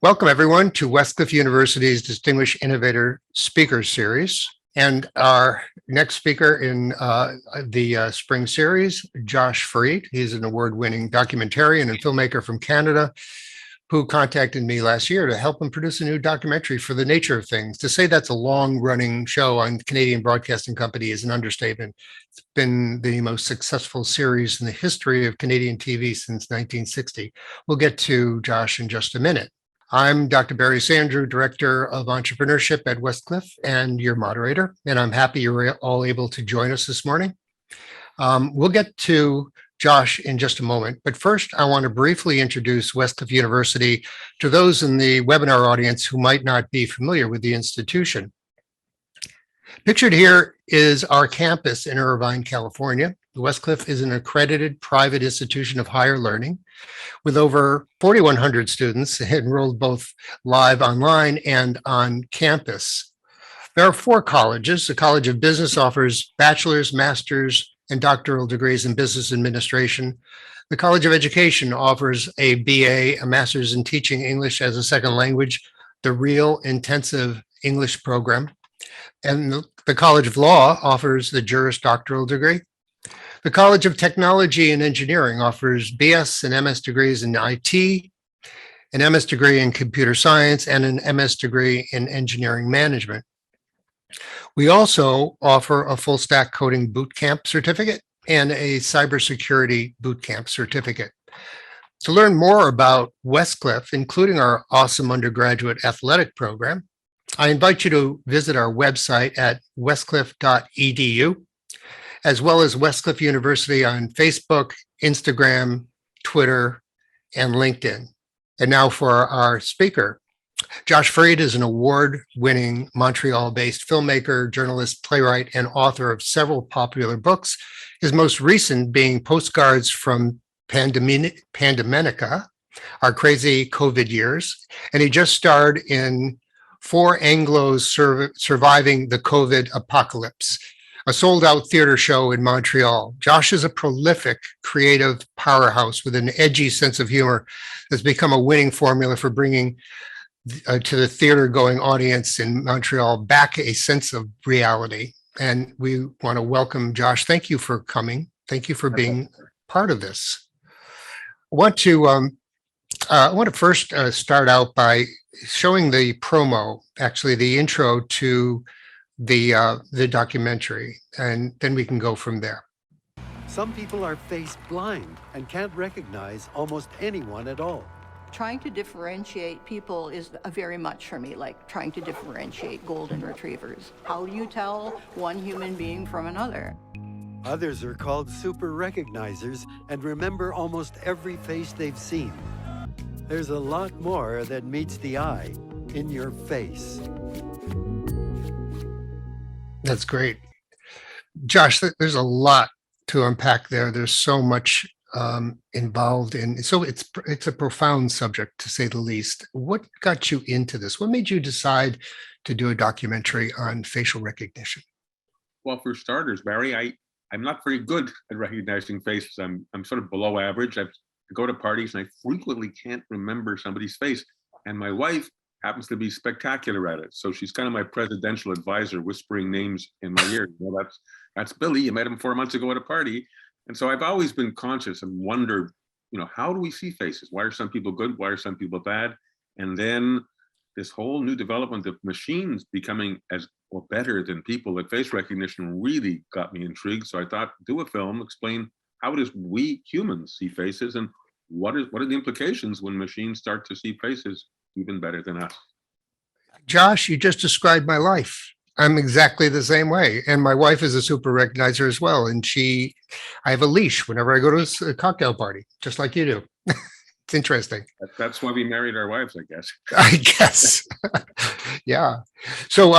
Welcome, everyone, to Westcliff University's Distinguished Innovator Speaker Series. And our next speaker in the spring series, Josh Freed. He's an award-winning documentarian and filmmaker from Canada who contacted me last year to help him produce a new documentary for the nature of things. To say that's a long-running show on Canadian Broadcasting Company is an understatement. It's been the most successful series in the history of Canadian TV since 1960. We'll get to Josh in just a minute. I'm Dr. Barry Sandrew, Director of Entrepreneurship at Westcliff and your moderator, and I'm happy you're all able to join us this morning. We'll get to Josh in just a moment, but first I want to briefly introduce Westcliff University to those in the webinar audience who might not be familiar with the institution. Pictured here is our campus in Irvine, California. Westcliff is an accredited private institution of higher learning with over 4,100 students enrolled both live online and on campus. There are 4 colleges. The College of Business offers bachelor's, master's, and doctoral degrees in business administration. The College of Education offers a BA, a master's in teaching English as a second language, the Real Intensive English program. And the College of Law offers the Juris Doctoral degree. The College of Technology and Engineering offers BS and MS degrees in IT, an MS degree in computer science, and an MS degree in engineering management. We also offer a full stack coding bootcamp certificate and a cybersecurity bootcamp certificate. To learn more about Westcliff, including our awesome undergraduate athletic program, I invite you to visit our website at westcliff.edu, as well as Westcliff University on Facebook, Instagram, Twitter, and LinkedIn. And now for our speaker. Josh Freed is an award-winning Montreal-based filmmaker, journalist, playwright, and author of several popular books, his most recent being Postcards from Pandemica, Our Crazy COVID Years, and he just starred in 4 Anglos Surviving the COVID Apocalypse, a sold-out theater show in Montreal. Josh is a prolific, creative powerhouse with an edgy sense of humor that's become a winning formula for bringing to the theater-going audience in Montreal back a sense of reality. And we want to welcome Josh. Thank you for coming. Thank you for being part of this. I want to first start out by showing the promo, actually the intro to the documentary, and then we can go from there. Some people are face blind and can't recognize almost anyone at all. Trying to differentiate people is very much for me like trying to differentiate golden retrievers. How do you tell one human being from another? Others are called super recognizers and remember almost every face they've seen. There's a lot more that meets the eye in your face. That's great. Josh, there's a lot to unpack there. There's so much involved in, so it's a profound subject, to say the least. What got you into this? What made you decide to do a documentary on facial recognition? Well, for starters, Barry, I'm not very good at recognizing faces. I'm sort of below average. I go to parties and I frequently can't remember somebody's face. And my wife happens to be spectacular at it. So she's kind of my presidential advisor, whispering names in my ear. You know, that's Billy. You met him 4 months ago at a party. And so I've always been conscious and wondered, you know, how do we see faces? Why are some people good? Why are some people bad? And then this whole new development of machines becoming as or better than people at face recognition really got me intrigued. So I thought, do a film, explain how it is we humans see faces and what are the implications when machines start to see faces even better than us. Josh, you just described my life. I'm exactly the same way. And my wife is a super recognizer as well. And I have a leash whenever I go to a cocktail party, just like you do. It's interesting. That's why we married our wives, I guess. I guess. Yeah. So,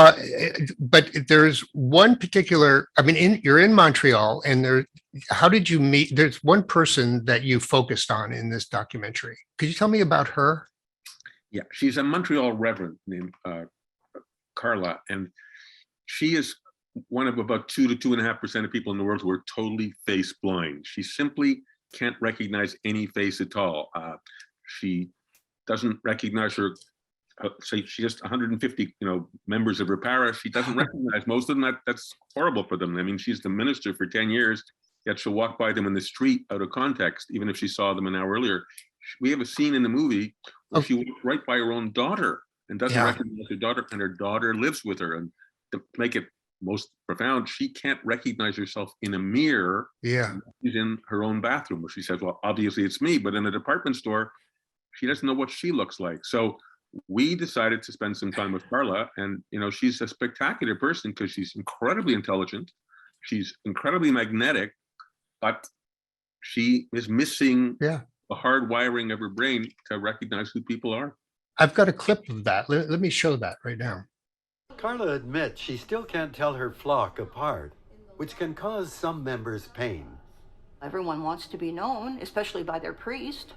but there's one particular, I mean, you're in Montreal and how did you meet? There's one person that you focused on in this documentary. Could you tell me about her? Yeah, she's a Montreal reverend named Carla, and she is one of about 2 to 2.5% of people in the world who are totally face blind. She simply can't recognize any face at all. She doesn't recognize her. Say she just 150, members of her parish. She doesn't recognize most of them. That's horrible for them. I mean, she's the minister for 10 years, yet she'll walk by them in the street out of context, even if she saw them an hour earlier. We have a scene in the movie where she walked right by her own daughter and doesn't recognize her daughter, and her daughter lives with her. And to make it most profound, she can't recognize herself in a mirror. Yeah. She's in her own bathroom, where she says, well, obviously it's me, but in a department store, she doesn't know what she looks like. So we decided to spend some time with Carla, and she's a spectacular person because she's incredibly intelligent, she's incredibly magnetic, but she is missing the hard wiring of her brain to recognize who people are. I've got a clip of that. Let me show that right now. Carla admits she still can't tell her flock apart, which can cause some members pain. Everyone wants to be known, especially by their priest.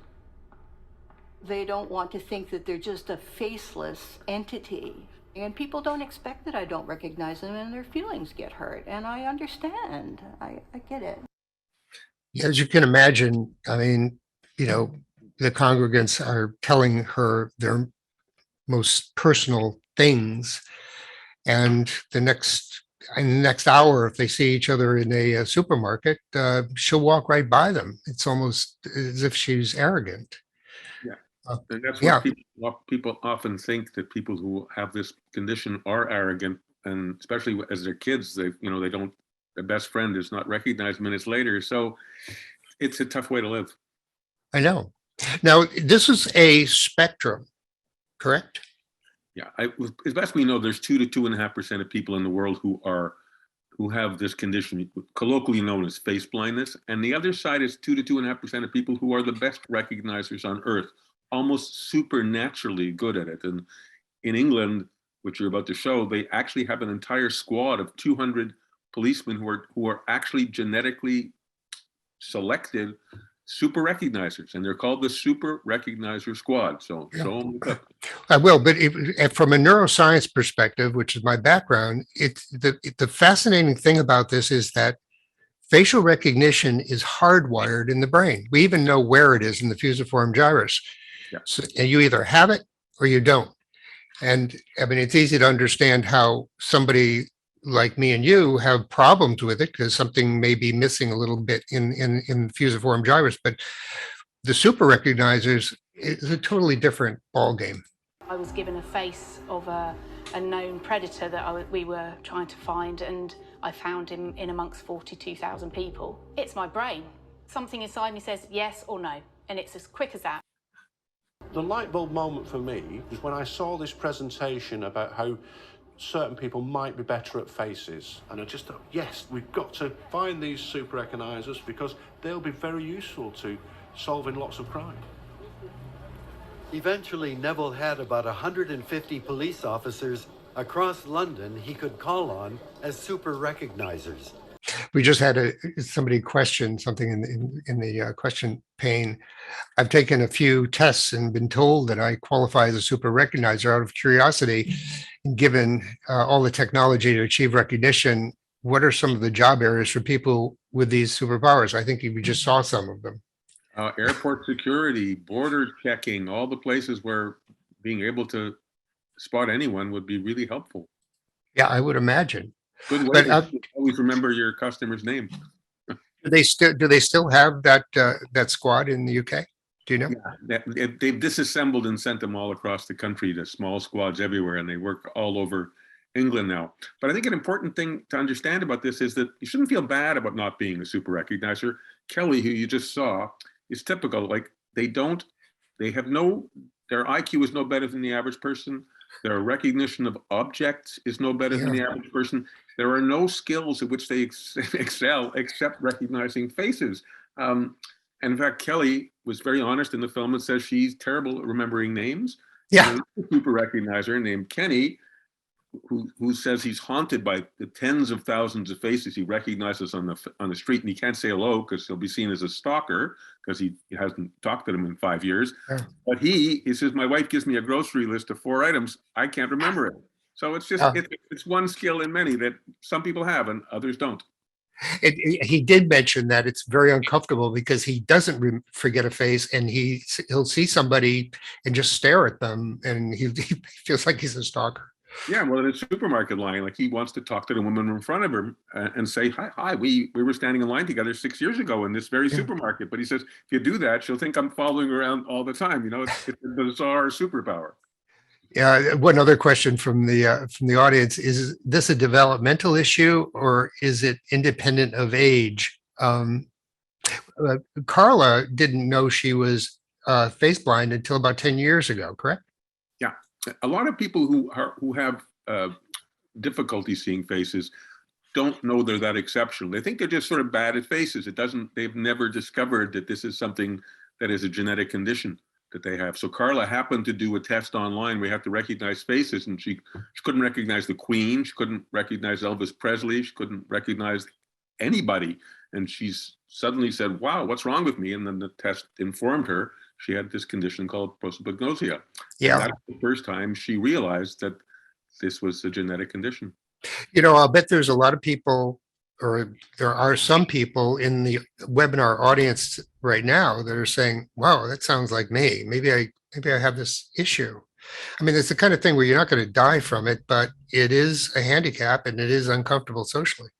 They don't want to think that they're just a faceless entity. And people don't expect that I don't recognize them, and their feelings get hurt. And I understand. I get it. As you can imagine, I mean, the congregants are telling her their most personal things. And in the next hour, if they see each other in a supermarket, she'll walk right by them. It's almost as if she's arrogant. And that's what people often think, that people who have this condition are arrogant, and especially as they're kids, they don't. Their best friend is not recognized minutes later, so it's a tough way to live. I know. Now, this is a spectrum, correct? Yeah, as best we know, there's 2 to 2.5% of people in the world who have this condition, colloquially known as face blindness, and the other side is 2 to 2.5% of people who are the best recognizers on Earth, almost supernaturally good at it. And in England, which you're about to show, they actually have an entire squad of 200 policemen who are actually genetically selected super recognizers, and they're called the Super Recognizer Squad. So show them the clip. I will, but from a neuroscience perspective, which is my background, the fascinating thing about this is that facial recognition is hardwired in the brain. We even know where it is in the fusiform gyrus. So, and you either have it or you don't. And I mean, it's easy to understand how somebody like me and you have problems with it, because something may be missing a little bit in fusiform gyrus. But the super recognizers is a totally different ballgame. I was given a face of a known predator that we were trying to find, and I found him in amongst 42,000 people. It's my brain. Something inside me says yes or no, and it's as quick as that. The light bulb moment for me was when I saw this presentation about how certain people might be better at faces. And I just thought, yes, we've got to find these super recognizers, because they'll be very useful to solving lots of crime. Eventually, Neville had about 150 police officers across London he could call on as super recognizers. We just had somebody question something in the question pane. I've taken a few tests and been told that I qualify as a super recognizer out of curiosity. And given all the technology to achieve recognition, what are some of the job areas for people with these superpowers? I think we just saw some of them. Airport security, border checking, all the places where being able to spot anyone would be really helpful. Yeah, I would imagine. Good way to always remember your customer's name. Do they still have that squad in the UK? Do you know? Yeah, they've disassembled and sent them all across the country to small squads everywhere, and they work all over England now. But I think an important thing to understand about this is that you shouldn't feel bad about not being a super recognizer. Kelly, who you just saw, is typical. Like their IQ is no better than the average person. Their recognition of objects is no better than the average person. There are no skills at which they excel except recognizing faces. And in fact, Kelly was very honest in the film and says she's terrible at remembering names. Yeah. A super recognizer named Kenny, who says he's haunted by the tens of thousands of faces he recognizes on the street, and he can't say hello because he'll be seen as a stalker because he hasn't talked to them in 5 years. Yeah. But he says, my wife gives me a grocery list of 4 items, I can't remember it. So it's just it's one skill in many that some people have and others don't. He did mention that it's very uncomfortable because he doesn't forget a face, and he'll see somebody and just stare at them, and he feels like he's a stalker. Yeah, well, in a supermarket line, like he wants to talk to the woman in front of him and say, hi, we were standing in line together 6 years ago in this very supermarket. But he says, if you do that, she'll think I'm following her around all the time. You know, it's a bizarre superpower. Yeah. One other question from the audience: is this a developmental issue, or is it independent of age? Carla didn't know she was face blind until about 10 years ago, correct? Yeah, a lot of people who have difficulty seeing faces don't know they're that exceptional. They think they're just sort of bad at faces. They've never discovered that this is something that is a genetic condition that they have. So Carla happened to do a test online. We have to recognize faces, and she couldn't recognize the Queen. She couldn't recognize Elvis Presley. She couldn't recognize anybody. And she's suddenly said, wow, what's wrong with me? And then the test informed her she had this condition called Prosopragnosia. Yeah. And that's the first time she realized that this was a genetic condition. You know, I'll bet there's a lot of people, or there are some people in the webinar audience right now that are saying, wow, that sounds like me. Maybe I have this issue. I mean, it's the kind of thing where you're not going to die from it, but it is a handicap and it is uncomfortable socially.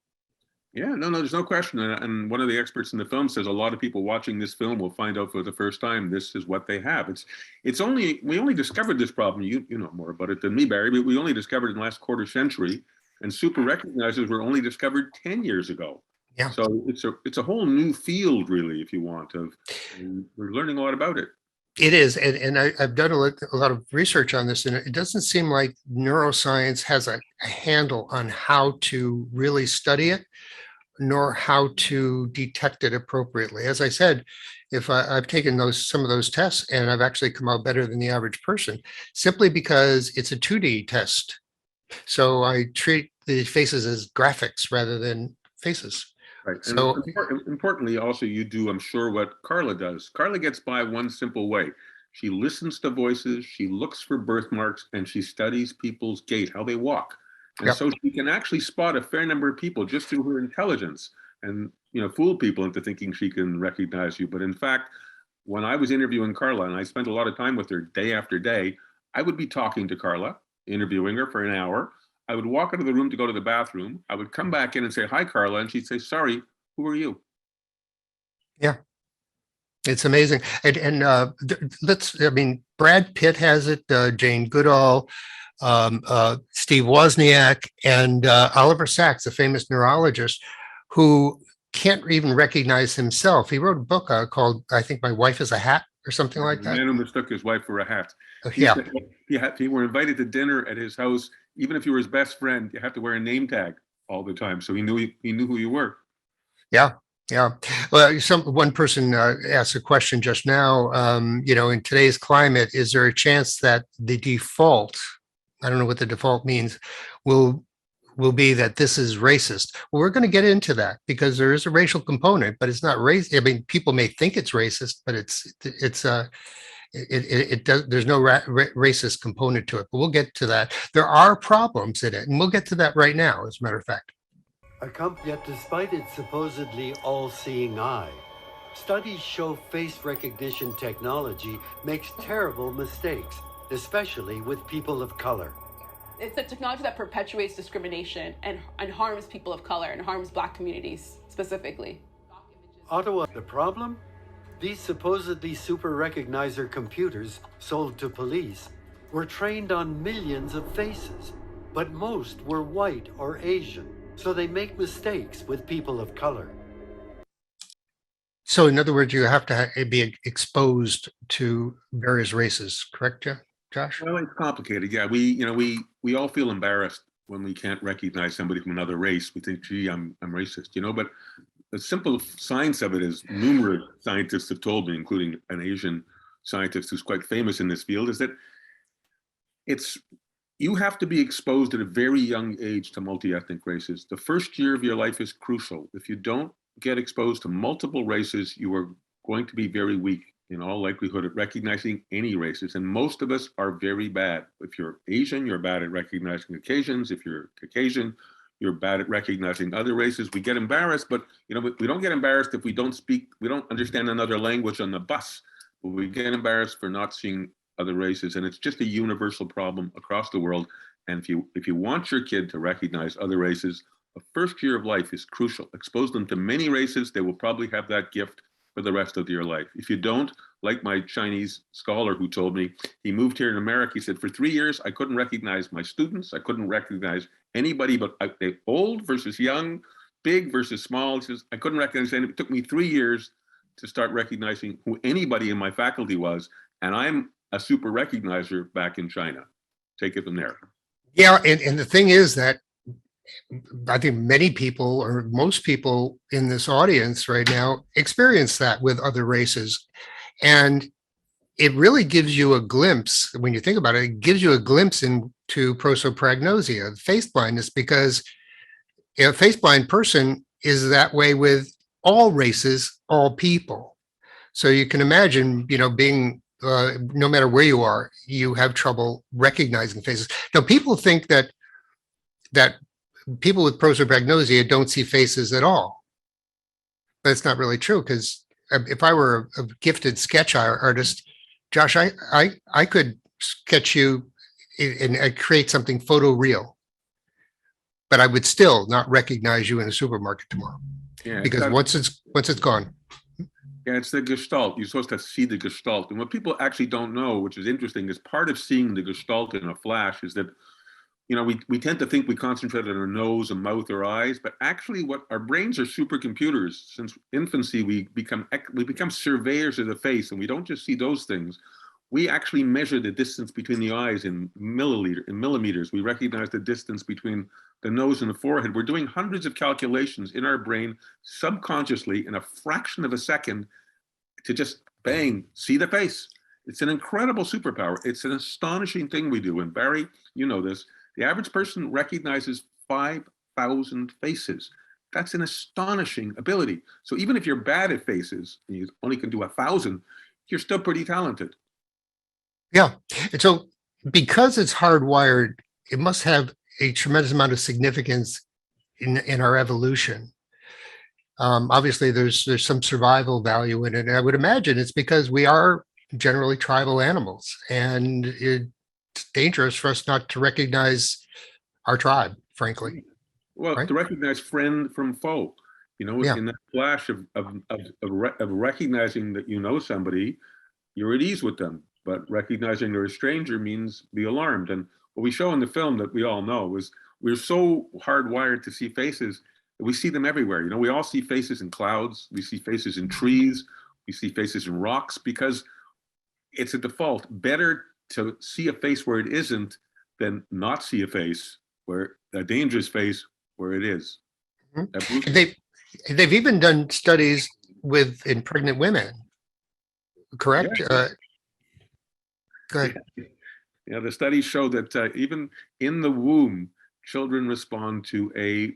Yeah, no, there's no question. And one of the experts in the film says a lot of people watching this film will find out for the first time this is what they have. We only discovered this problem, you know more about it than me, Barry, but we only discovered it in the last quarter century. And super recognizers were only discovered 10 years ago. Yeah. So it's a whole new field, really, if you want, and we're learning a lot about it. It is. And I've done a lot of research on this, and it doesn't seem like neuroscience has a handle on how to really study it, nor how to detect it appropriately. As I said, if I've taken some of those tests, and I've actually come out better than the average person, simply because it's a 2D test. So I treat the faces as graphics rather than faces. Right. So and importantly, also, you do, I'm sure, what Carla does. Carla gets by one simple way. She listens to voices, she looks for birthmarks, and she studies people's gait, how they walk. And Yep. so she can actually spot a fair number of people just through her intelligence and, fool people into thinking she can recognize you. But in fact, when I was interviewing Carla, and I spent a lot of time with her day after day, I would be talking to Carla, interviewing her for an hour. I would walk out of the room to go to the bathroom. I would come back in and say, hi, Carla. And she'd say, sorry, who are you? yeah, it's amazing. Brad Pitt has it, Jane Goodall, Steve Wozniak, and Oliver Sacks, a famous neurologist who can't even recognize himself. He wrote a book called, I think, My Wife is a Hat or something like that. The man who mistook his wife for a hat. Yeah. If you were invited to dinner at his house, even if you were his best friend, you have to wear a name tag all the time. So he knew who you were. Yeah. Yeah. Well, one person asked a question just now, in today's climate, is there a chance that the default, I don't know what the default means, will be that this is racist? Well, we're going to get into that because there is a racial component, but it's not race. I mean, people may think it's racist, but there's no racist component to it, but we'll get to that. There are problems in it, and we'll get to that right now, as a matter of fact. Yet despite its supposedly all-seeing eye, studies show face recognition technology makes terrible mistakes, especially with people of color. It's a technology that perpetuates discrimination and harms people of color and harms Black communities specifically. Ottawa, the problem? These supposedly super recognizer computers sold to police were trained on millions of faces, but most were white or Asian, so they make mistakes with people of color. So in other words, you have to be exposed to various races, correct, Josh? Well, it's complicated. Yeah, we all feel embarrassed when we can't recognize somebody from another race. We think, gee, I'm racist, but the simple science of it is, numerous scientists have told me, including an Asian scientist who's quite famous in this field, is that you have to be exposed at a very young age to multi-ethnic races. The first year of your life is crucial. If you don't get exposed to multiple races, you are going to be very weak in all likelihood at recognizing any races. And most of us are very bad. If you're Asian, you're bad at recognizing Caucasians. If you're Caucasian, you're bad at recognizing other races. We get embarrassed, but we don't get embarrassed if we don't understand another language on the bus. But we get embarrassed for not seeing other races, and it's just a universal problem across the world. And if you want your kid to recognize other races, the first year of life is crucial. Expose them to many races. They will probably have that gift for the rest of your life. If you don't, like my Chinese scholar who told me, he moved here in America, he said, for 3 years, I couldn't recognize my students. I couldn't recognize anybody, but they old versus young, big versus small. He says, I couldn't recognize anybody. It took me 3 years to start recognizing who anybody in my faculty was. And I'm a super recognizer back in China. Take it from there. Yeah, and the thing is that I think many people, or most people in this audience right now, experience that with other races. And it really gives you a glimpse, when you think about it, it gives you a glimpse into prosopragnosia, face blindness, because a face blind person is that way with all races, all people. So you can imagine, being no matter where you are, you have trouble recognizing faces. Now, people think that people with prosopragnosia don't see faces at all. But it's not really true, because if I were a gifted sketch artist, Josh, I could sketch you and create something photoreal, but I would still not recognize you in the supermarket tomorrow. Yeah, because once it's gone. Yeah, it's the gestalt. You're supposed to see the gestalt. And what people actually don't know, which is interesting, is part of seeing the gestalt in a flash is that, we tend to think we concentrate on our nose and mouth or eyes, but actually what our brains are supercomputers. Since infancy, we become surveyors of the face, and we don't just see those things. We actually measure the distance between the eyes in millimeters. We recognize the distance between the nose and the forehead. We're doing hundreds of calculations in our brain subconsciously in a fraction of a second to just bang, see the face. It's an incredible superpower. It's an astonishing thing we do. And Barry, you know this, the average person recognizes 5,000 faces. That's an astonishing ability. So even if you're bad at faces, and you only can do 1,000, you're still pretty talented. Yeah. And so because it's hardwired, it must have a tremendous amount of significance in our evolution. Obviously, there's some survival value in it. And I would imagine it's because we are generally tribal animals, and it's dangerous for us not to recognize our tribe, frankly. Well, right? To recognize friend from foe, Yeah. in that flash of recognizing that you know somebody, you're at ease with them. But recognizing they're a stranger means be alarmed. And what we show in the film that we all know is we're so hardwired to see faces that we see them everywhere. We all see faces in clouds, we see faces in trees, we see faces in rocks, because it's a default. Better to see a face where it isn't than not see a face, where a dangerous face where it is. Mm-hmm. They've even done studies in pregnant women, correct? Yeah. Go ahead. Yeah, the studies show that even in the womb, children respond to a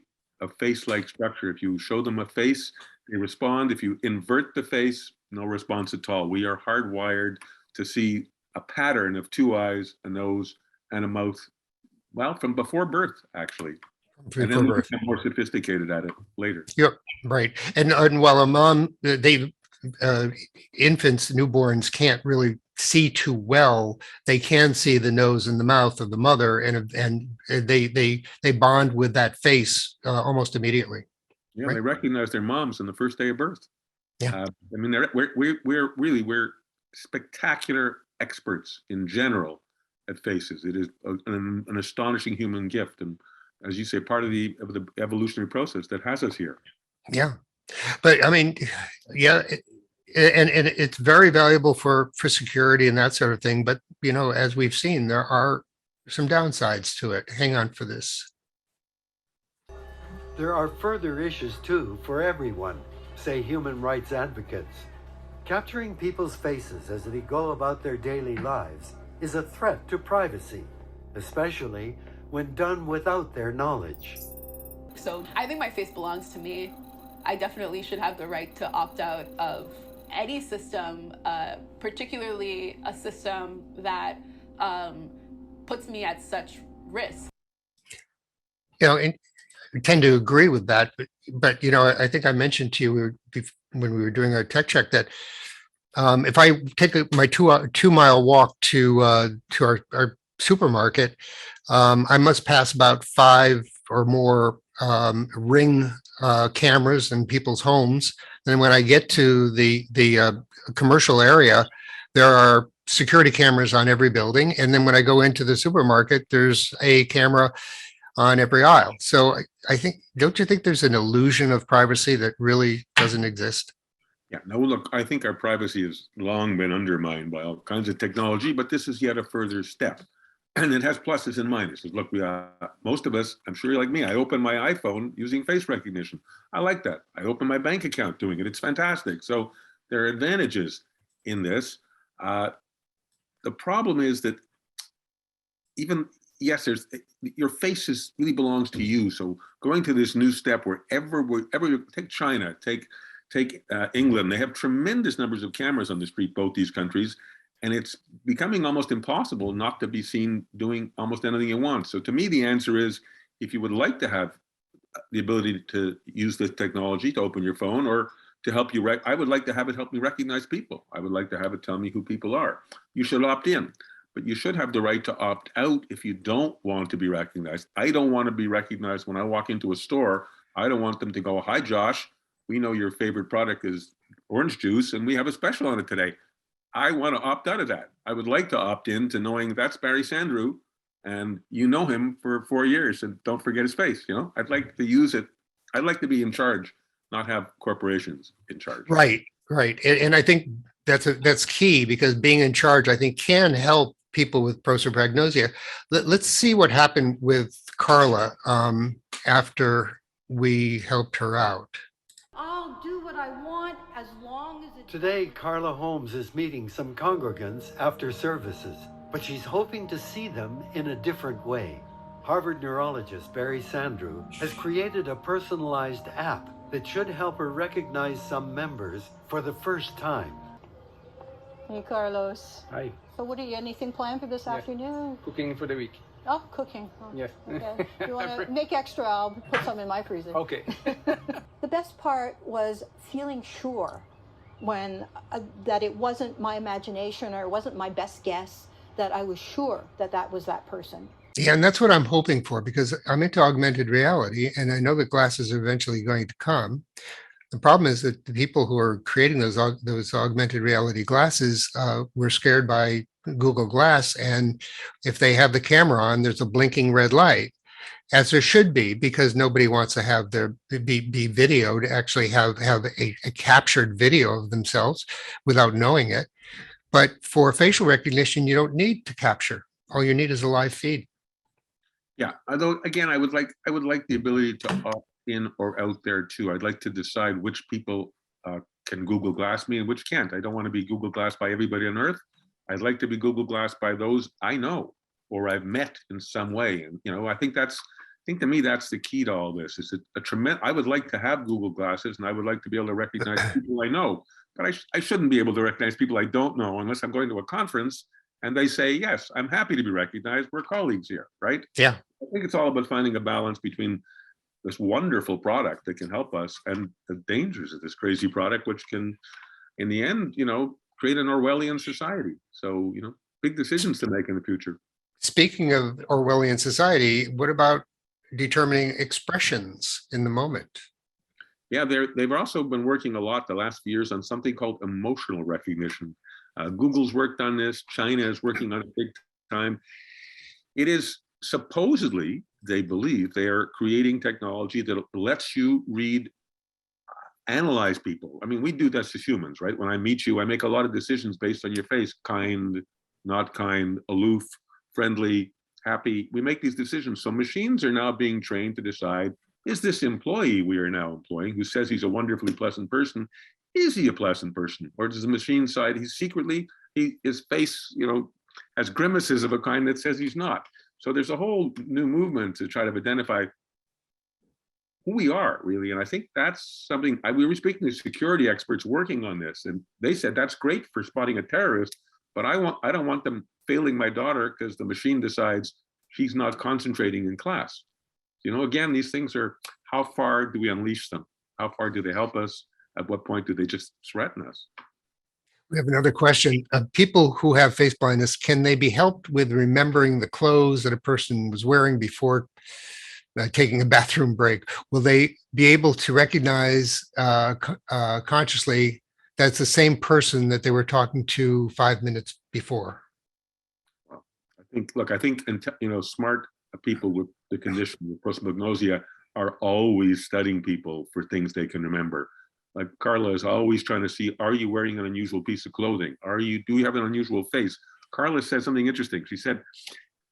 face-like structure. If you show them a face, they respond. If you invert the face, no response at all. We are hardwired to see a pattern of 2 eyes, a nose, and a mouth. Well, from before birth, actually. And then we become more sophisticated at it later. Yep, right. And while infants, newborns can't really see too well, they can see the nose and the mouth of the mother, and they bond with that face almost immediately. Yeah, right? They recognize their moms on the first day of birth. Yeah, we're spectacular experts in general at faces. It is an astonishing human gift, and as you say, part of the evolutionary process that has us here. Yeah, but I mean, yeah. And it's very valuable for security and that sort of thing. But, as we've seen, there are some downsides to it. Hang on for this. There are further issues too for everyone, say human rights advocates. Capturing people's faces as they go about their daily lives is a threat to privacy, especially when done without their knowledge. So I think my face belongs to me. I definitely should have the right to opt out of any system, particularly a system that puts me at such risk. And tend to agree with that. But I think I mentioned to you when we were doing our tech check that if I take my 2 mile walk to our supermarket, I must pass about 5 or more Ring cameras in people's homes. Then when I get to the commercial area, there are security cameras on every building. And then when I go into the supermarket, there's a camera on every aisle. So I think, don't you think there's an illusion of privacy that really doesn't exist? Yeah, no, look, I think our privacy has long been undermined by all kinds of technology, but this is yet a further step. And it has pluses and minuses. Look, most of us, I'm sure you're like me, I open my iPhone using face recognition. I like that. I open my bank account doing it. It's fantastic. So there are advantages in this. The problem is that yes, your face really belongs to you. So going to this new step wherever take China, take England, they have tremendous numbers of cameras on the street, both these countries, and it's becoming almost impossible not to be seen doing almost anything you want. So to me, the answer is, if you would like to have the ability to use this technology to open your phone or to help you, I would like to have it help me recognize people. I would like to have it tell me who people are. You should opt in, but you should have the right to opt out if you don't want to be recognized. I don't want to be recognized when I walk into a store. I don't want them to go, "Hi, Josh, we know your favorite product is orange juice and we have a special on it today." I want to opt out of that. I would like to opt in to knowing that's Barry Sandrew and you know him for 4 years and don't forget his face. I'd like to use it. I'd like to be in charge, not have corporations in charge. Right. And I think that's key, because being in charge, I think, can help people with prosopragnosia. Let's see what happened with Carla after we helped her out. I'll do what I want as long as it... Today, Carla Holmes is meeting some congregants after services, but she's hoping to see them in a different way. Harvard neurologist Barry Sandrew has created a personalized app that should help her recognize some members for the first time. Hey, Carlos. Hi. So what anything planned for this afternoon? Cooking for the week. Oh, cooking. Oh, Yes. okay. You want to make extra? I'll put some in my freezer. Okay. The best part was feeling sure when that it wasn't my imagination or it wasn't my best guess, that I was sure that was that person. Yeah, and that's what I'm hoping for, because I'm into augmented reality and I know that glasses are eventually going to come. The problem is that the people who are creating those augmented reality glasses were scared by Google Glass, and if they have the camera on, there's a blinking red light, as there should be, because nobody wants to have their be videoed, actually have a captured video of themselves without knowing it. But for facial recognition, you don't need to capture. All you need is a live feed. Yeah, although again, I would like the ability to opt in or out there too. I'd like to decide which people can Google Glass me and which can't. I don't want to be Google Glass by everybody on earth. I'd like to be Google Glass by those I know or I've met in some way. And I think to me that's the key to all this. Is a tremendous. I would like to have Google Glasses, and I would like to be able to recognize people I know, but I shouldn't be able to recognize people I don't know unless I'm going to a conference and they say, "Yes, I'm happy to be recognized. We're colleagues here," right? Yeah. I think it's all about finding a balance between this wonderful product that can help us and the dangers of this crazy product, which can, in the end, create an Orwellian society. So, big decisions to make in the future. Speaking of Orwellian society, what about determining expressions in the moment? Yeah, they've also been working a lot the last few years on something called emotional recognition. Google's worked on this. China is working on it big time. It is supposedly, they believe, they are creating technology that lets you analyze people. I mean, we do this as humans, right? When I meet you, I make a lot of decisions based on your face: kind, not kind, aloof, friendly, happy. We make these decisions. So machines are now being trained to decide, is this employee we are now employing, who says he's a wonderfully pleasant person, is he a pleasant person? Or does the machine side, his face, has grimaces of a kind that says he's not? So there's a whole new movement to try to identify who we are, really. And I think that's something, we were speaking to security experts working on this, and they said that's great for spotting a terrorist, but I don't want them failing my daughter because the machine decides she's not concentrating in class. Again, these things are, how far do we unleash them? How far do they help us? At what point do they just threaten us? We have another question. People who have face blindness, can they be helped with remembering the clothes that a person was wearing before taking a bathroom break? Will they be able to recognize consciously that's the same person that they were talking to 5 minutes before? I think smart people with the condition of prosopagnosia are always studying people for things they can remember. Like Carla is always trying to see, are you wearing an unusual piece of clothing? Do you have an unusual face? Carla said something interesting. She said,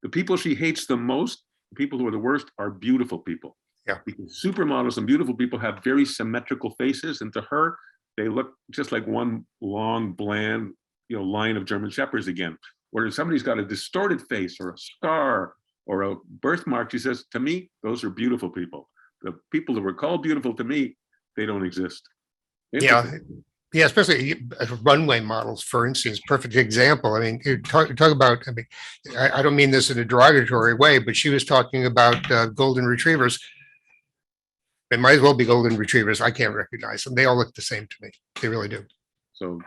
the people she hates the most, the people who are the worst, are beautiful people. Yeah. Because supermodels and beautiful people have very symmetrical faces, and to her, they look just like one long, bland, line of German shepherds again. Whereas somebody's got a distorted face or a scar or a birthmark, she says, to me, those are beautiful people. The people that were called beautiful to me, they don't exist. Yeah, especially runway models, for instance, perfect example. I mean, you talk about, I don't mean this in a derogatory way, but she was talking about golden retrievers. They might as well be golden retrievers. I can't recognize them. They all look the same to me. They really do. So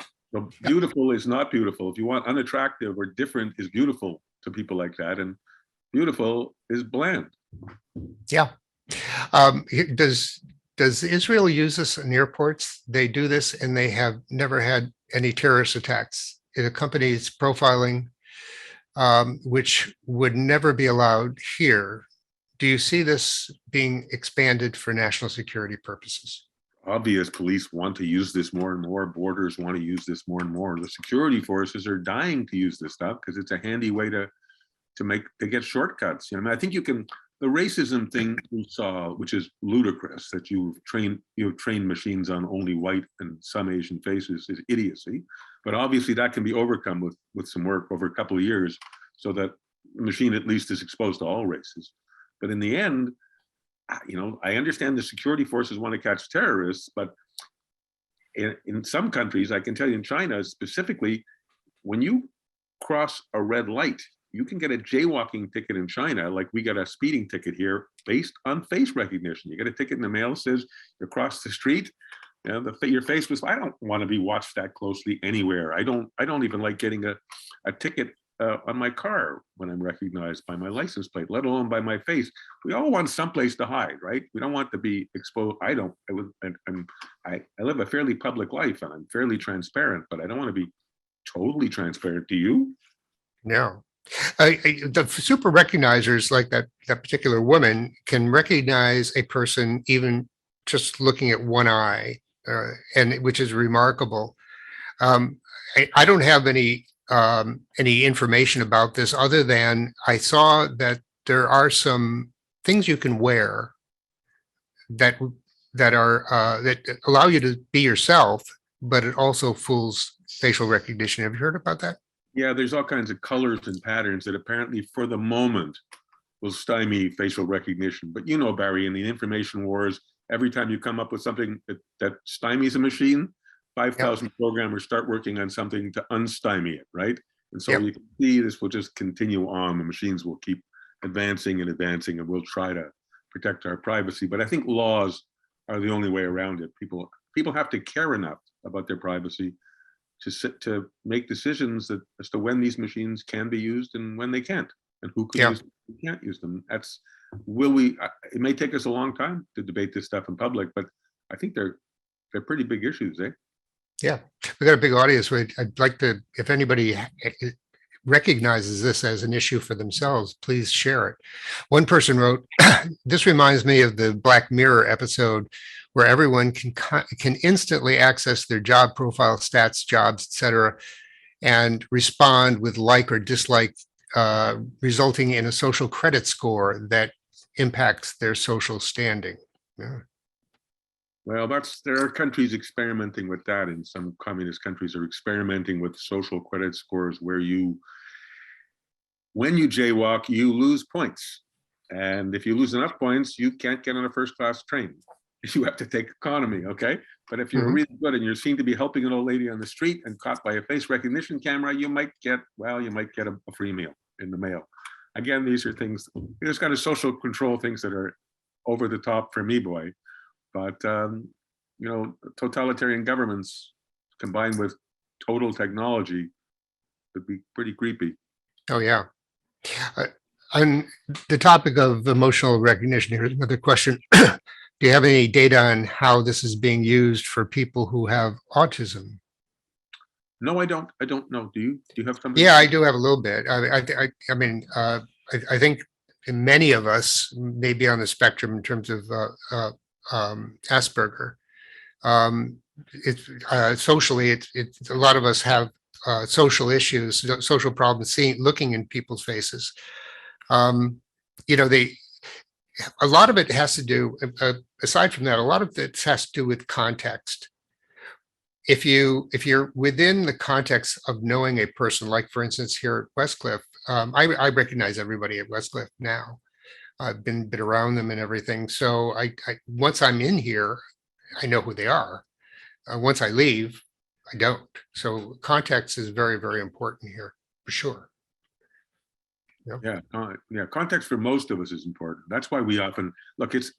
beautiful is not beautiful. If you want unattractive or different is beautiful to people like that. And beautiful is bland. Yeah. Does Israel use this in airports? They do this, and they have never had any terrorist attacks. It accompanies profiling, which would never be allowed here. Do you see this being expanded for national security purposes? Obvious, police want to use this more and more. Borders want to use this more and more. The security forces are dying to use this stuff because it's a handy way to get shortcuts. I think you can. The racism thing we saw, which is ludicrous, that you've trained machines on only white and some Asian faces, is idiocy. But obviously that can be overcome with some work over a couple of years, so that the machine at least is exposed to all races. But in the end, I understand the security forces want to catch terrorists, but in some countries, I can tell you in China specifically, when you cross a red light, you can get a jaywalking ticket in China, like we get a speeding ticket here, based on face recognition. You get a ticket in the mail that says you crossed the street, your face was. I don't want to be watched that closely anywhere. I don't even like getting a ticket on my car when I'm recognized by my license plate, let alone by my face. We all want someplace to hide, right? We don't want to be exposed. I live a fairly public life, and I'm fairly transparent, but I don't want to be totally transparent. Do you? No. The super recognizers, like that particular woman, can recognize a person even just looking at one eye, and which is remarkable. I don't have any information about this other than I saw that there are some things you can wear that allow you to be yourself, but it also fools facial recognition. Have you heard about that? Yeah, there's all kinds of colors and patterns that apparently for the moment will stymie facial recognition. But Barry, in the information wars, every time you come up with something that stymies a machine, 5,000 programmers start working on something to unstymie it, right? And so you can see this will just continue on. The machines will keep advancing and advancing, and we'll try to protect our privacy. But I think laws are the only way around it. People have to care enough about their privacy to make decisions as to when these machines can be used and when they can't, and who can use them, who can't use them. It may take us a long time to debate this stuff in public, but I think they're pretty big issues, eh? Yeah, we got a big audience. I'd like to, if anybody recognizes this as an issue for themselves, please share it. One person wrote, "This reminds me of the Black Mirror episode where everyone can instantly access their job profile, stats, jobs, etc., and respond with like or dislike, resulting in a social credit score that impacts their social standing." Yeah. Well, there are countries experimenting with that, and some communist countries are experimenting with social credit scores where when you jaywalk, you lose points. And if you lose enough points, you can't get on a first-class train. You have to take economy, okay? But if you're really good and you're seen to be helping an old lady on the street and caught by a face recognition camera, you might get a free meal in the mail. Again, these are things, there's kind of social control things that are over the top for me, boy. But totalitarian governments combined with total technology would be pretty creepy. Oh, yeah. On the topic of emotional recognition, here's another question. Do you have any data on how this is being used for people who have autism? No, I don't know. Do you have something? Yeah, I do have a little bit. I think many of us may be on the spectrum in terms of Asperger. It's socially, it's a lot of us have social issues, social problems, looking in people's faces. A lot of it has to do, aside from that, a lot of it has to do with context. If you're within the context of knowing a person, like for instance here at Westcliff, I recognize everybody at Westcliff now. I've been around them and everything. So I once I'm in here, I know who they are. Once I leave, I don't. So context is very, very important here for sure. Yeah, context for most of us is important. That's why we often look. It's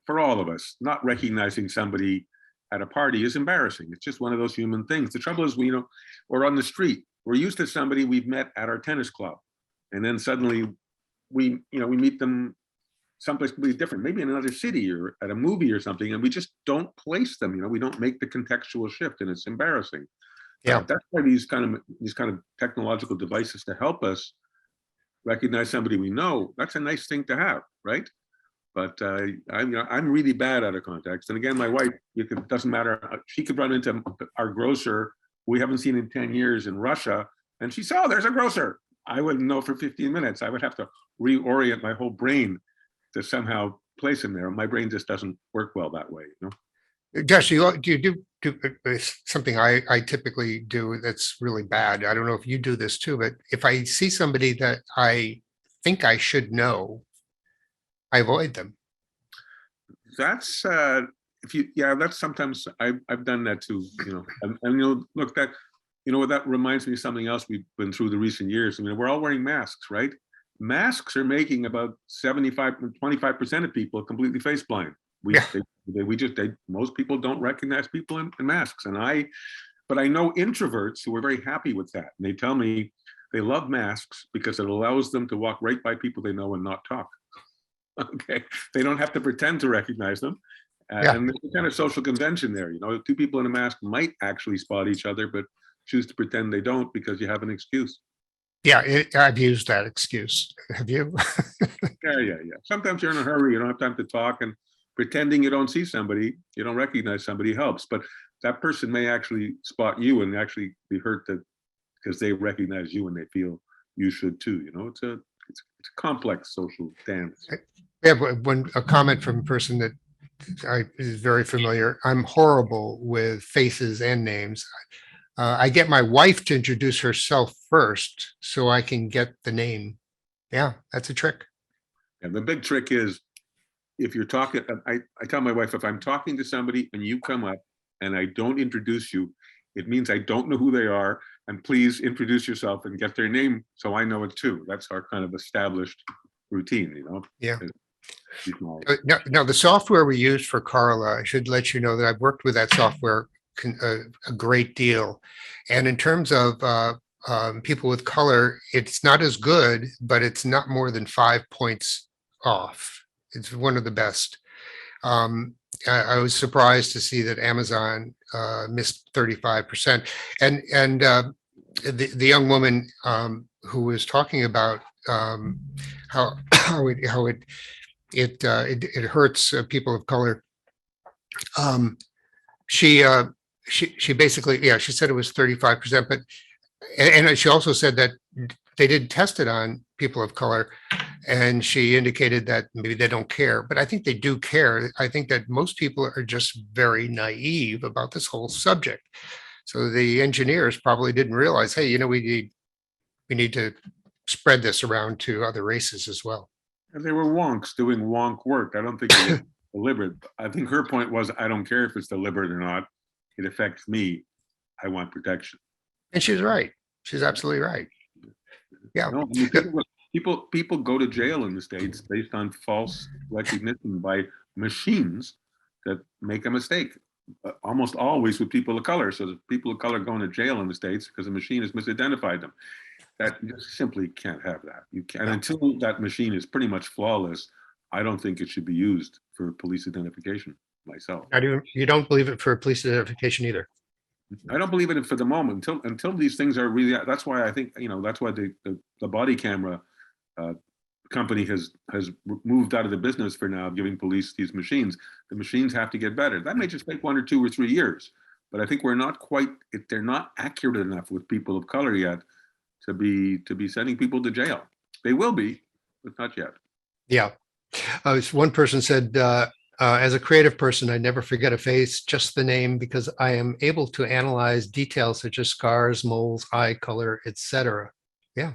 for all of us. Not recognizing somebody at a party is embarrassing. It's just one of those human things. The trouble is, we're on the street. We're used to somebody we've met at our tennis club, and then suddenly we meet them someplace completely different, maybe in another city or at a movie or something, and we just don't place them. We don't make the contextual shift, and it's embarrassing. Yeah, that's why these kind of technological devices to help us recognize somebody we know. That's a nice thing to have, right? But I'm really bad out of context. And again, my wife, it doesn't matter. She could run into our grocer we haven't seen in 10 years in Russia, and she said, "Oh, there's a grocer." I wouldn't know for 15 minutes. I would have to reorient my whole brain to somehow place him there. My brain just doesn't work well that way, Josh, do you do something I typically do that's really bad? I don't know if you do this too, but if I see somebody that I think I should know, I avoid them. That's that's sometimes I've done that too. Look, that reminds me of something else we've been through the recent years. We're all wearing masks, right? Masks are making about 25% of people completely face blind. Most people don't recognize people in masks, but I know introverts who are very happy with that, and they tell me they love masks because it allows them to walk right by people they know and not talk. Okay, they don't have to pretend to recognize them, and there's a kind of social convention there. Two people in a mask might actually spot each other, but choose to pretend they don't because you have an excuse. Yeah, I've used that excuse. Have you? Yeah. Sometimes you're in a hurry, you don't have time to talk, and pretending you don't see somebody, you don't recognize somebody helps. But that person may actually spot you and actually be hurt because they recognize you and they feel you should too. It's a complex social dance. Yeah, a comment from a person that is very familiar. I'm horrible with faces and names. I get my wife to introduce herself first so I can get the name. Yeah, that's a trick. And the big trick is, if you're talking, I tell my wife, if I'm talking to somebody and you come up and I don't introduce you, it means I don't know who they are, and please introduce yourself and get their name so I know it too. That's our kind of established routine, Yeah. Now, the software we use for Carla, I should let you know that I've worked with that software a great deal. And in terms of people with color, it's not as good, but it's not more than 5 points off. It's one of the best. I was surprised to see that Amazon missed 35%. And the young woman who was talking about how it hurts people of color. She basically, she said it was 35%, but and she also said that they did test it on people of color, and she indicated that maybe they don't care, but I think they do care. I think that most people are just very naive about this whole subject. So the engineers probably didn't realize, hey, we need to spread this around to other races as well. And they were wonks doing wonk work. I don't think it was deliberate. I think her point was, I don't care if it's deliberate or not. It affects me. I want protection. And she's right. She's absolutely right. Yeah. No, People go to jail in the States based on false recognition by machines that make a mistake. Almost always with people of color. So the people of color going to jail in the States because the machine has misidentified them. That you just simply can't have that. You can't until that machine is pretty much flawless. I don't think it should be used for police identification myself. You don't believe it for police identification either? I don't believe in it for the moment until these things are really. That's why I think that's why the body camera company has moved out of the business for now, giving police these machines. The machines have to get better. That may just take 1 or 2 or 3 years, but I think we're not quite. They're not accurate enough with people of color yet to be sending people to jail. They will be, but not yet. Yeah. One person said, as a creative person, I never forget a face, just the name, because I am able to analyze details such as scars, moles, eye color, etc. Yeah.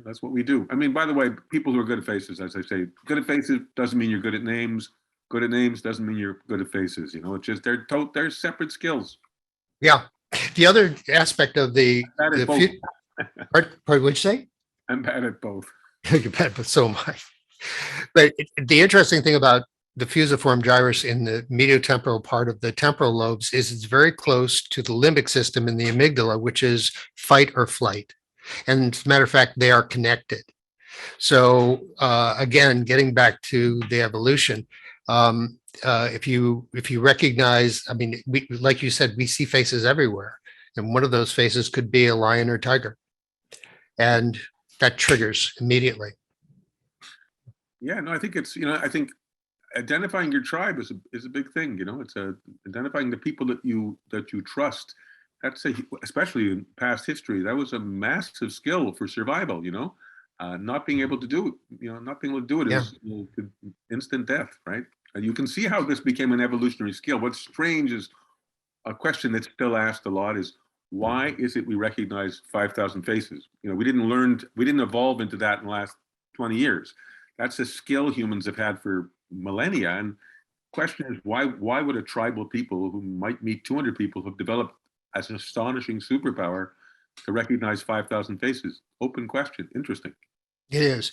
That's what we do. I mean, by the way, people who are good at faces, as I say, good at faces doesn't mean you're good at names. Good at names doesn't mean you're good at faces. It's just they're separate skills. Yeah. The other aspect of pardon, what'd you say? I'm bad at both. You're bad, but so am I. But the interesting thing about the fusiform gyrus in the mediotemporal part of the temporal lobes is it's very close to the limbic system in the amygdala, which is fight or flight. And as a matter of fact, they are connected. So again, getting back to the evolution, if you recognize, I mean, like you said, we see faces everywhere. And one of those faces could be a lion or tiger. And that triggers immediately. Yeah, no, I think it's, I think identifying your tribe is a big thing. It's identifying the people that you trust. That's especially in past history, that was a massive skill for survival. Not being able to do it, not being able to do it is instant death, right? And you can see how this became an evolutionary skill. What's strange is a question that's still asked a lot is, why is it we recognize 5,000 faces? We didn't evolve into that in the last 20 years. That's a skill humans have had for millennia. And the question is, why would a tribal people who might meet 200 people have developed as an astonishing superpower to recognize 5,000 faces? Open question. Interesting. It is.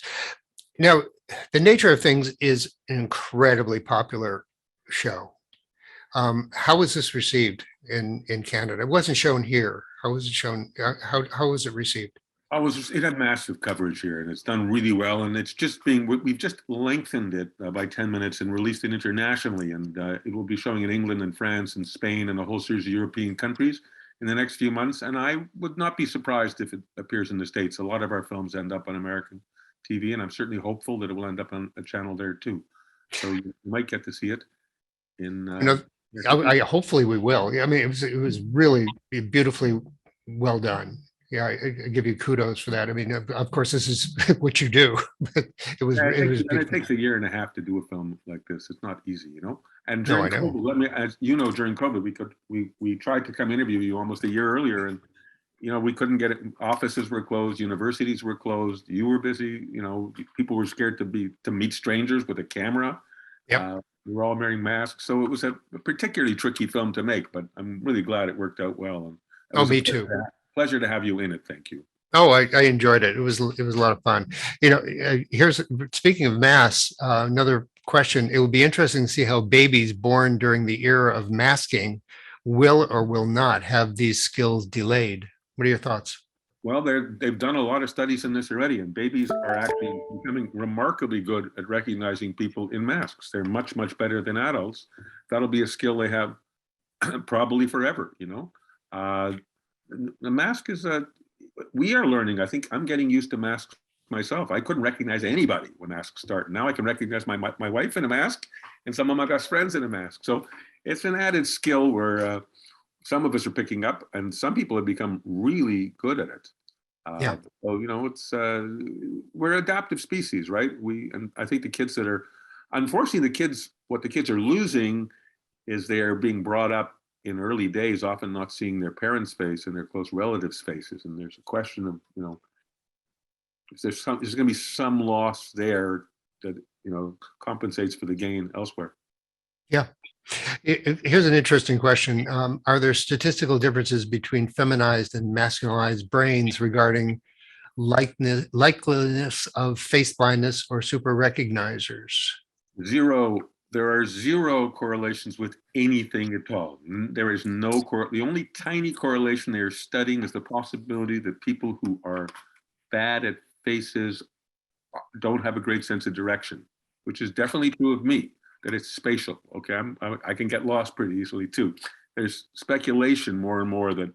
Now, the Nature of Things is an incredibly popular show. How was this received in Canada? It wasn't shown here. How was it shown? How was it received? It had massive coverage here, and it's done really well. And it's just we've just lengthened it by 10 minutes and released it internationally. And it will be showing in England and France and Spain and a whole series of European countries in the next few months. And I would not be surprised if it appears in the States. A lot of our films end up on American TV, and I'm certainly hopeful that it will end up on a channel there too. So you might get to see it in. Hopefully we will. I mean, it was really beautifully well done. Yeah, I give you kudos for that. I mean, of course, this is what you do. But it takes a year and a half to do a film like this. It's not easy, And during COVID, as you know, during COVID, we tried to come interview you almost a year earlier, and we couldn't get it. Offices were closed, universities were closed. You were busy. People were scared to meet strangers with a camera. Yeah, we were all wearing masks, so it was a particularly tricky film to make. But I'm really glad it worked out well. And me too. Pleasure to have you in it. Thank you. Oh, I enjoyed it. It was a lot of fun. Here's, speaking of masks, another question. It would be interesting to see how babies born during the era of masking will or will not have these skills delayed. What are your thoughts? Well, they've done a lot of studies in this already, and babies are actually becoming remarkably good at recognizing people in masks. They're much, much better than adults. That'll be a skill they have probably forever, The mask is we are learning. I think I'm getting used to masks myself. I couldn't recognize anybody when masks start. Now I can recognize my wife in a mask and some of my best friends in a mask. So it's an added skill where some of us are picking up, and some people have become really good at it. So it's we're adaptive species, right? And I think the kids unfortunately, what the kids are losing is they are being brought up in early days, often not seeing their parents' face and their close relatives' faces. And there's a question of, there's going to be some loss there that, compensates for the gain elsewhere. Yeah. Here's an interesting question. Are there statistical differences between feminized and masculinized brains regarding likeliness of face blindness or super recognizers? Zero. There are zero correlations with anything at all. There is no the only tiny correlation they are studying is the possibility that people who are bad at faces don't have a great sense of direction, which is definitely true of me, that it's spatial. Okay, I can get lost pretty easily too. There's speculation more and more that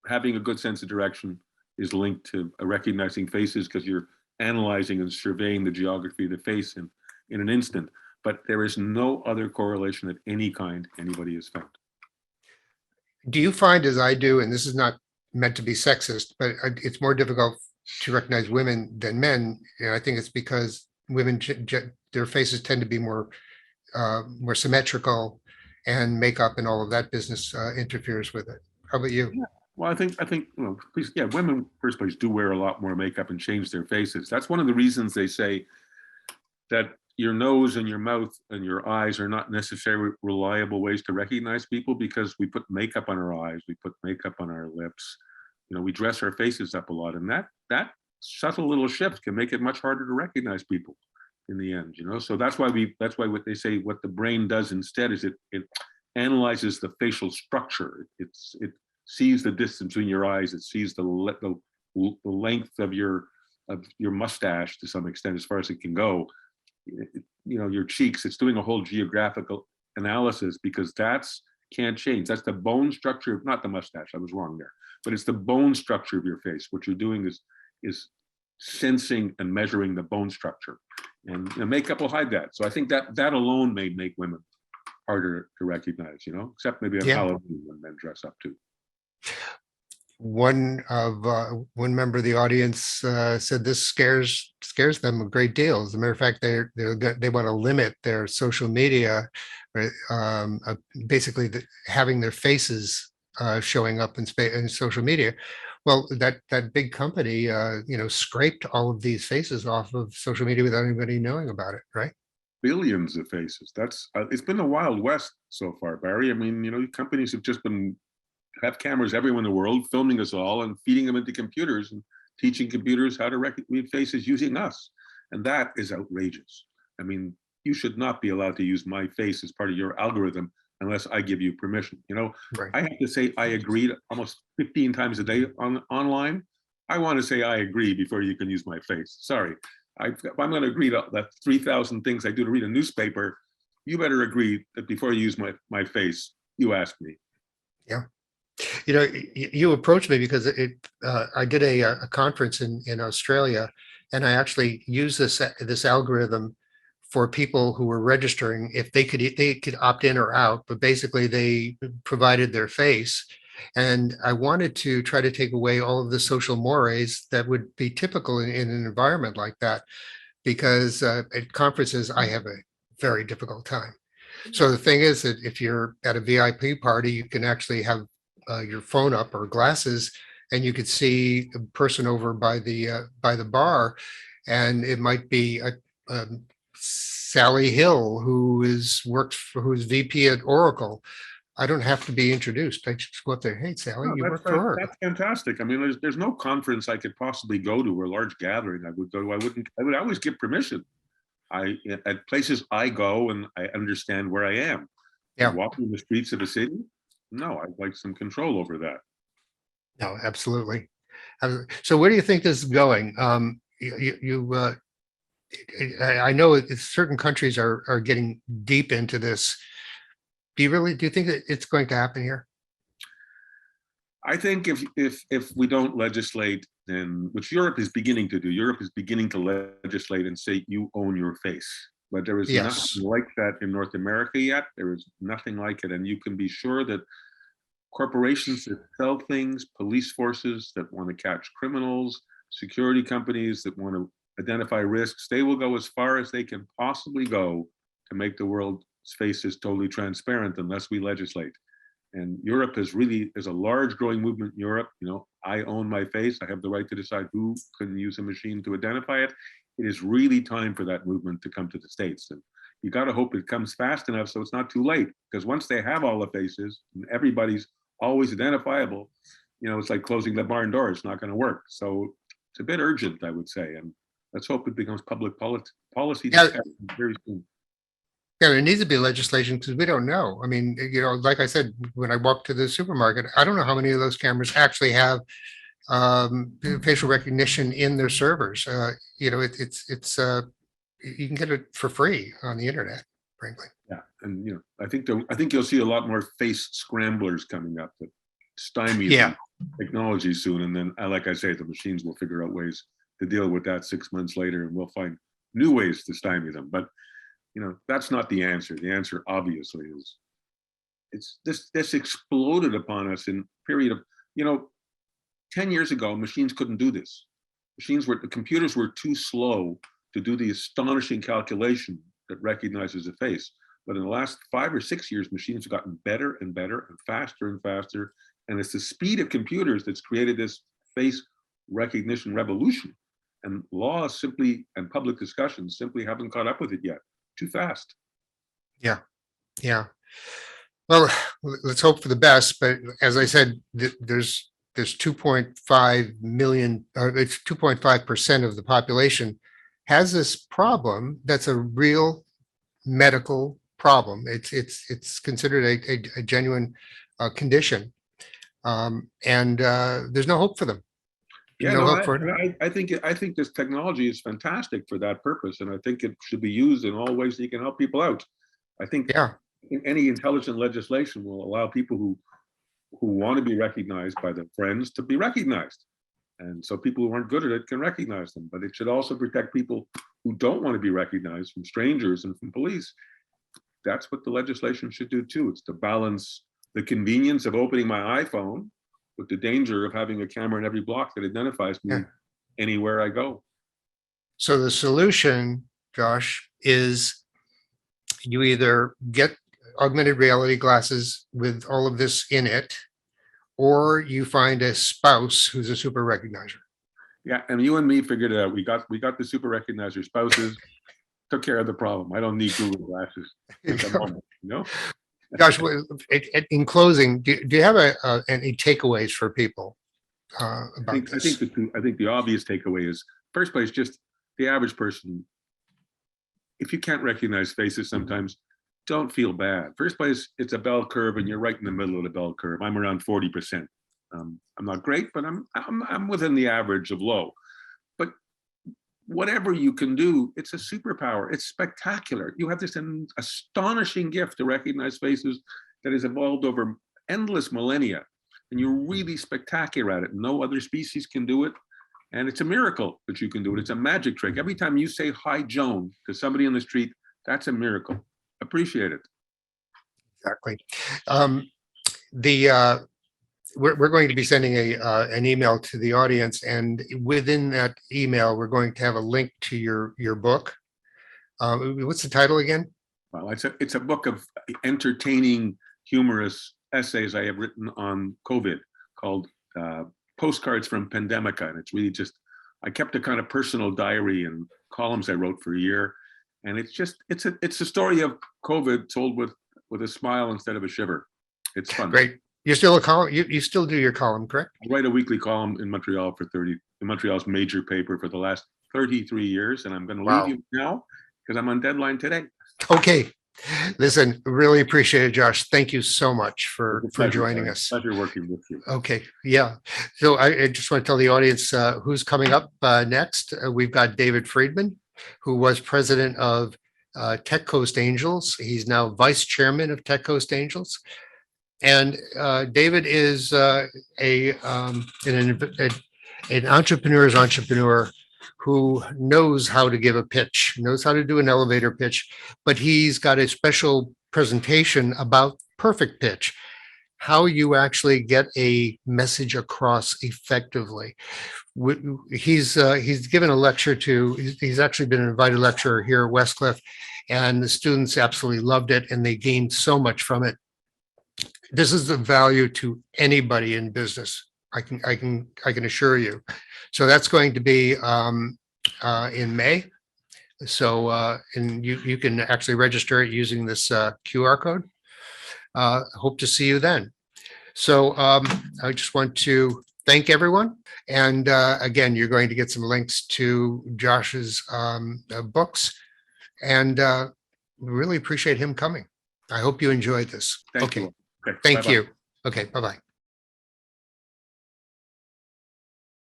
having a good sense of direction is linked to recognizing faces because you're analyzing and surveying the geography of the face in an instant. But there is no other correlation of any kind anybody has found. Do you find, as I do, and this is not meant to be sexist, but it's more difficult to recognize women than men? And I think it's because women, their faces tend to be more symmetrical, and makeup and all of that business interferes with it. How about you? Yeah. Well, I think women, first place, do wear a lot more makeup and change their faces. That's one of the reasons they say that your nose and your mouth and your eyes are not necessarily reliable ways to recognize people, because we put makeup on our eyes, we put makeup on our lips, we dress our faces up a lot, and that subtle little shift can make it much harder to recognize people in the end. So that's why what they say, what the brain does instead is it analyzes the facial structure. It sees the distance between your eyes, it sees the length of your mustache to some extent, as far as it can go. Your cheeks, it's doing a whole geographical analysis, because can't change. That's the bone structure, not the mustache, I was wrong there, but it's the bone structure of your face. What you're doing is sensing and measuring the bone structure, and makeup will hide that. So I think that alone may make women harder to recognize, except maybe on Halloween when men dress up too. One member of the audience said this scares them a great deal. As a matter of fact, they want to limit their social media, basically having their faces showing up in social media. Well, that big company, scraped all of these faces off of social media without anybody knowing about it, right? Billions of faces. That's it's been the Wild West so far, Barry. I mean, companies have just have cameras everywhere in the world filming us all and feeding them into computers and teaching computers how to read faces using us. And that is outrageous. I mean, you should not be allowed to use my face as part of your algorithm unless I give you permission. Right. I have to say I agreed almost 15 times a day online. I want to say I agree before you can use my face. Sorry. If I'm going to agree to that 3,000 things I do to read a newspaper, you better agree that before you use my face, you ask me. Yeah. You approached me because I did a conference in Australia, and I actually used this algorithm for people who were registering. If they could opt in or out, but basically they provided their face. And I wanted to try to take away all of the social mores that would be typical in an environment like that, because at conferences, I have a very difficult time. So the thing is that if you're at a VIP party, you can actually have your phone up or glasses, and you could see a person over by the bar, and it might be a Sally Hill who's VP at Oracle. I don't have to be introduced. I just go up there. Hey, Sally, you work for her. That's fantastic. I mean, there's no conference I could possibly go to, or large gathering I would go to. I would always give permission. At places I go and I understand where I am. Yeah. Walking the streets of a city, no, I'd like some control over that. No, absolutely. So where do you think this is going? I know certain countries are getting deep into this. Do you think that it's going to happen here? I think if we don't legislate, then, which Europe is beginning to do, Europe is beginning to legislate and say you own your face. But there is nothing like that in North America yet. There is nothing like it. And you can be sure that corporations that sell things, police forces that want to catch criminals, security companies that want to identify risks, they will go as far as they can possibly go to make the world's faces totally transparent unless we legislate. And Europe is a large growing movement in Europe. I own my face. I have the right to decide who can use a machine to identify it. It is really time for that movement to come to the States. And you got to hope it comes fast enough so it's not too late. Because once they have all the faces and everybody's always identifiable, it's like closing the barn door. It's not going to work. So it's a bit urgent, I would say, and let's hope it becomes public policy Yeah. discussion very soon. Yeah, there needs to be legislation because we don't know. I mean, like I said, when I walk to the supermarket, I don't know how many of those cameras actually have facial recognition in their servers. It's you can get it for free on the internet, frankly. Yeah, and I think you'll see a lot more face scramblers coming up that stymie Yeah. the technology soon, and then, like I say, the machines will figure out ways to deal with that 6 months later, and we'll find new ways to stymie them. But that's not the answer. The answer, obviously, is this exploded upon us in a period of 10 years ago. Machines couldn't do this. The computers were too slow to do the astonishing calculation that recognizes a face. But in the last 5 or 6 years, machines have gotten better and better and faster. And it's the speed of computers that's created this face recognition revolution. And laws and public discussions simply haven't caught up with it yet. Too fast. Yeah. Well, let's hope for the best. But as I said, there's 2.5 million, or it's 2.5% of the population has this problem. That's a real medical problem. It's considered a genuine condition, and there's no hope for them. Yeah, I think this technology is fantastic for that purpose, and I think it should be used in all ways that you can help people out. I think any intelligent legislation will allow people who want to be recognized by their friends to be recognized, and so people who aren't good at it can recognize them. But it should also protect people who don't want to be recognized from strangers and from police. That's what the legislation should do too. It's to balance the convenience of opening my iPhone with the danger of having a camera in every block that identifies me anywhere I go. So the solution, Josh, is you either get augmented reality glasses with all of this in it, or you find a spouse who's a super recognizer. Yeah, and you and me figured it out. We got the super recognizer spouses, took care of the problem. I don't need Google glasses at the moment, Josh, in closing, do you have any takeaways for people about this? I think the obvious takeaway is, first place, just the average person, if you can't recognize faces sometimes, don't feel bad. First place, it's a bell curve, and you're right in the middle of the bell curve. I'm around 40%. I'm not great, but I'm within the average of low. But whatever you can do, it's a superpower. It's spectacular. You have this astonishing gift to recognize faces that has evolved over endless millennia, and you're really spectacular at it. No other species can do it, and it's a miracle that you can do it. It's a magic trick. Every time you say "Hi, Joan" to somebody on the street, that's a miracle. Appreciate it. Exactly. We're going to be sending an email to the audience, and within that email, we're going to have a link to your book. What's the title again? Well, it's a book of entertaining, humorous essays I have written on COVID called Postcards from Pandemica, and it's really just, I kept a kind of personal diary and columns I wrote for a year, and it's a story of COVID told with a smile instead of a shiver. It's fun. Great. You're still a column. You still do your column, correct? I write a weekly column in Montreal in Montreal's major paper for the last 33 years, and I'm going to leave you now because I'm on deadline today. Okay. Listen, really appreciate it, Josh. Thank you so much for joining us. Pleasure working with you. Okay. Yeah. So I just want to tell the audience who's coming up next. We've got David Friedman, who was president of Tech Coast Angels. He's now vice chairman of Tech Coast Angels. And David is an entrepreneur's entrepreneur who knows how to give a pitch, knows how to do an elevator pitch, but he's got a special presentation about perfect pitch, how you actually get a message across effectively. He's given a lecture he's actually been an invited lecturer here at Westcliff, and the students absolutely loved it, and they gained so much from it. This is the value to anybody in business. I can assure you. So that's going to be in May. So and you can actually register it using this QR code. Hope to see you then. So I just want to thank everyone, And again, you're going to get some links to Josh's books, and we really appreciate him coming. I hope you enjoyed this. Thank Okay. you. Okay, Thank bye-bye. you. Okay. Bye-bye.